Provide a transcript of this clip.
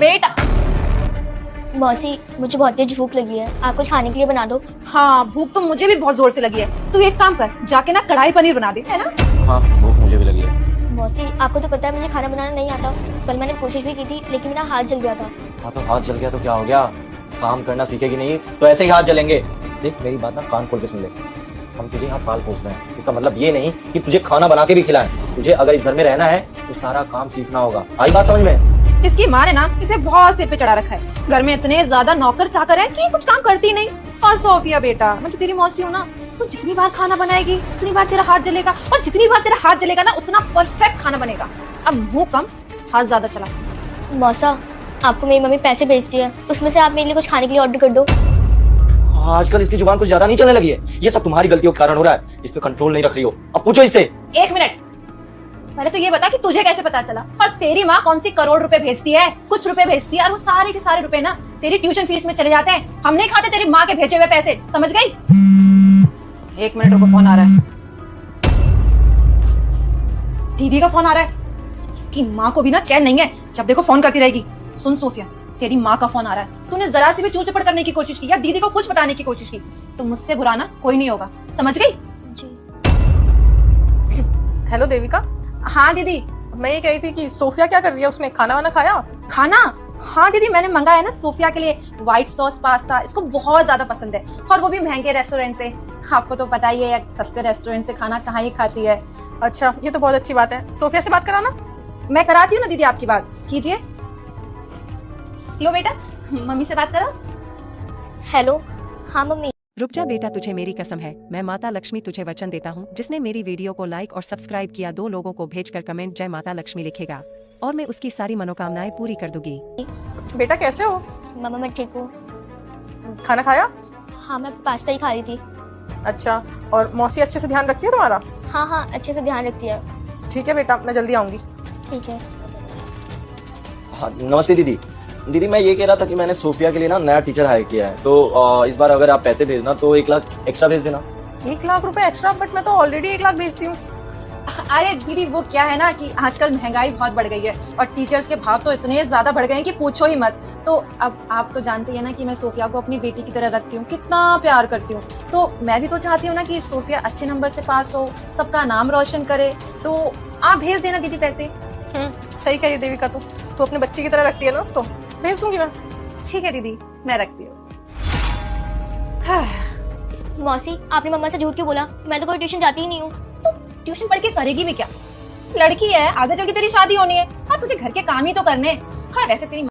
बेटा। मौसी मुझे बहुत तेज भूख लगी है, आप कुछ खाने के लिए बना दो। हाँ भूख तो मुझे भी बहुत जोर से लगी है। तू एक काम कर, जाके ना कढ़ाई पनीर बना दे, है ना। हाँ भूख मुझे भी लगी है। मौसी आपको तो पता है मुझे खाना बनाना नहीं आता। कल मैंने कोशिश भी की थी लेकिन मेरा हाथ जल गया था। हाँ तो हाथ जल गया तो क्या हो गया, काम करना सीखेगी नहीं तो ऐसे ही हाथ जलेंगे। देख मेरी बात ना कान खोल के सुन ले, हम तुझे यहाँ पाल पोस रहे हैं, इसका मतलब ये नहीं कि तुझे खाना बना के भी खिलाएं। तुझे अगर इस घर में रहना है तो सारा काम सीखना होगा, आई बात समझ में। इसकी माँ ने ना इसे बहुत सिर पे चढ़ा रखा है। घर में इतने ज्यादा नौकर चाकर है कि कुछ काम करती नहीं। और सोफिया बेटा, मैं तो तेरी मौसी हूँ ना, तू जितनी बार खाना बनाएगी उतनी बार तेरा हाथ जलेगा, और जितनी बार तेरा हाथ जलेगा ना उतना परफेक्ट खाना बनेगा। अब मुंह कम हाथ ज्यादा चला। मौसा आपको मेरी मम्मी पैसे भेजती है, उसमें से आप मेरे लिए कुछ खाने के लिए ऑर्डर कर दो। आजकल इसकी जुबान कुछ ज्यादा नहीं चलने लगी है, ये सब तुम्हारी गलतियों के कारण हो रहा है। इस पे कंट्रोल नहीं रख रही हो, अब पूछो इससे। एक मिनट, पहले तो ये बता कि तुझे कैसे पता चला, और तेरी माँ कौन सी करोड़ रुपए भेजती है, कुछ रुपए भेजती है, और वो सारे के सारे रुपए ना तेरी ट्यूशन फीस में चले जाते हैं। हम नहीं खाते तेरी माँ के भेजे हुए पैसे, समझ गई। एक मिनट रुको, फोन आ रहा है, दीदी का फोन आ रहा है। इसकी माँ को भी ना चैन नहीं है, जब देखो फोन करती रहेगी। सुन सोफिया, तेरी माँ का फोन आ रहा है। तूने जरा सी भी चूल चपड़ करने की कोशिश की या दीदी को कुछ बताने की कोशिश की तो मुझसे बुरा ना कोई नहीं होगा, समझ गई। जी। हेलो देविका। हाँ दीदी। मैं ये कही थी कि सोफिया क्या कर रही है, उसने खाना वाना खाया? खाना? हाँ दीदी, मैंने मंगाया ना सोफिया के लिए व्हाइट सॉस पास्ता, इसको बहुत ज्यादा पसंद है, और वो भी महंगे रेस्टोरेंट से। आपको तो पता ही है सस्ते रेस्टोरेंट से खाना कहाँ ही खाती है। अच्छा ये तो बहुत अच्छी बात है, सोफिया से बात कराना। मैं कराती हूँ ना दीदी, आपकी बात कीजिए। लो बेटा, मम्मी से बात करो। हेलो। हाँ मम्मी। रुक जा बेटा, तुझे मेरी कसम है, मैं माता लक्ष्मी तुझे वचन देता हूँ, जिसने मेरी वीडियो को लाइक और सब्सक्राइब किया 2 लोगों को भेजकर कमेंट जय माता लक्ष्मी लिखेगा, और मैं उसकी सारी मनोकामनाएं पूरी कर दूंगी। बेटा कैसे हो? मामा मैं ठीक हूँ। खाना खाया? हाँ मैं पास्ता ही खा रही थी। अच्छा, और मौसी अच्छे से ध्यान रखती है तुम्हारा? हाँ हाँ अच्छे से ध्यान रखती है। ठीक है बेटा, मैं जल्दी आऊंगी। ठीक है। हाँ नमस्ते दीदी। दीदी मैं ये कह रहा था कि मैंने सोफिया के लिए ना नया टीचर हायर किया है, तो इस बार अगर आप पैसे भेजना तो 1 लाख एक्स्ट्रा भेज देना। 1 लाख रुपए एक्स्ट्रा? बट मैं तो ऑलरेडी 1 लाख भेजती हूँ। अरे दीदी वो क्या है ना कि आजकल महंगाई बहुत बढ़ गई है, और टीचर्स के भाव तो इतने ज्यादा बढ़ गए हैं कि पूछो ही मत। तो अब आप तो जानते हैं ना कि मैं सोफिया को अपनी बेटी की तरह रखती हूँ, कितना प्यार करती हूँ। तो मैं भी तो चाहती हूँ ना कि सोफिया अच्छे नंबर से पास हो, सबका नाम रोशन करे। तो आप भेज देना दीदी पैसे। सही कह रही देविका, तू अपने बच्चे की तरह रखती है ना उसको, भेज दूंगी मैं। ठीक है दीदी, मैं रखती हूँ। मौसी आपने मम्मा से झूठ क्यों बोला? मैं तो कोई ट्यूशन जाती ही नहीं हूँ। ट्यूशन पढ़ के करेगी भी क्या? लड़की है, आगे चल के तेरी शादी होनी है, और तुझे घर के काम ही तो करने हैं। और वैसे तेरी